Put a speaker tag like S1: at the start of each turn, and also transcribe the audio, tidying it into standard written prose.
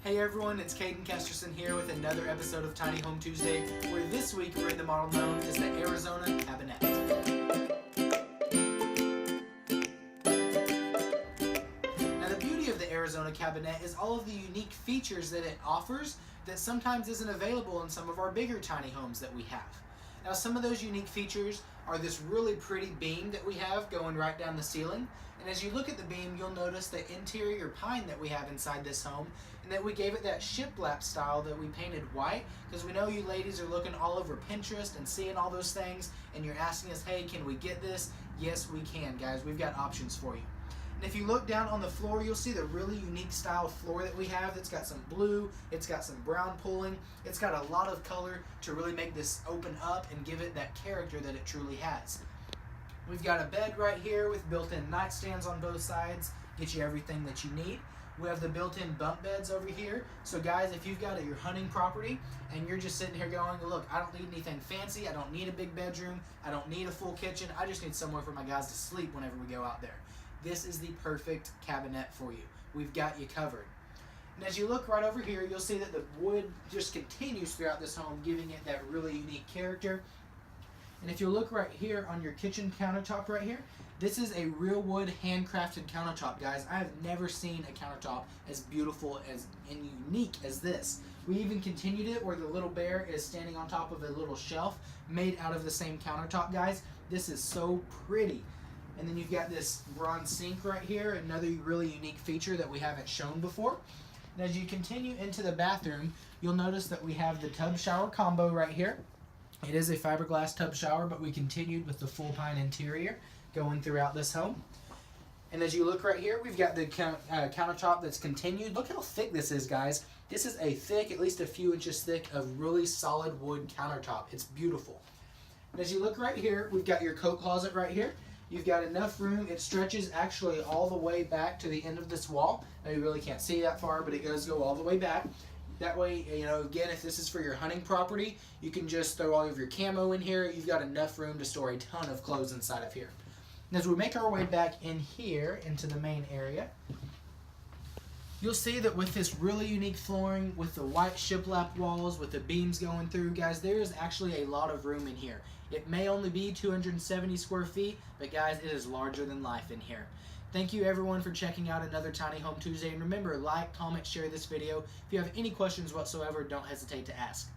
S1: Hey everyone, it's Caden Kesterson here with another episode of Tiny Home Tuesday, where this week we're in the model known as the Arizona Cabinette. Now the beauty of the Arizona Cabinette is all of the unique features that it offers that sometimes isn't available in some of our bigger tiny homes that we have. Now some of those unique features are this really pretty beam that we have going right down the ceiling. And as you look at the beam, you'll notice the interior pine that we have inside this home, and that we gave it that shiplap style that we painted white, because we know you ladies are looking all over Pinterest and seeing all those things, and you're asking us, hey, can we get this? Yes, we can, guys. We've got options for you. And if you look down on the floor, you'll see the really unique style floor that we have. It's got some blue, it's got some brown pulling, it's got a lot of color to really make this open up and give it that character that it truly has. We've got a bed right here with built-in nightstands on both sides, get you everything that you need. We have the built-in bunk beds over here. So guys, if you've got your hunting property and you're just sitting here going, look, I don't need anything fancy, I don't need a big bedroom, I don't need a full kitchen, I just need somewhere for my guys to sleep whenever we go out there. This is the perfect cabinette for you. We've got you covered. And as you look right over here, you'll see that the wood just continues throughout this home, giving it that really unique character. And if you look right here on your kitchen countertop right here, this is a real wood handcrafted countertop, guys. I have never seen a countertop as beautiful as and unique as this. We even continued it where the little bear is standing on top of a little shelf made out of the same countertop, guys. This is so pretty. And then you've got this bronze sink right here, another really unique feature that we haven't shown before. And as you continue into the bathroom, you'll notice that we have the tub shower combo right here. It is a fiberglass tub shower, but we continued with the full pine interior going throughout this home. And as you look right here, we've got the countertop that's continued. Look how thick this is, guys. This is a thick, at least a few inches thick, of really solid wood countertop. It's beautiful. And as you look right here, we've got your coat closet right here. You've got enough room. It stretches actually all the way back to the end of this wall. Now you really can't see that far, but it does go all the way back. That way, you know, again, if this is for your hunting property, you can just throw all of your camo in here. You've got enough room to store a ton of clothes inside of here. And as we make our way back in here into the main area, you'll see that with this really unique flooring, with the white shiplap walls, with the beams going through, guys, there is actually a lot of room in here. It may only be 270 square feet, but guys, it is larger than life in here. Thank you everyone for checking out another Tiny Home Tuesday, and remember, like, comment, share this video. If you have any questions whatsoever, don't hesitate to ask.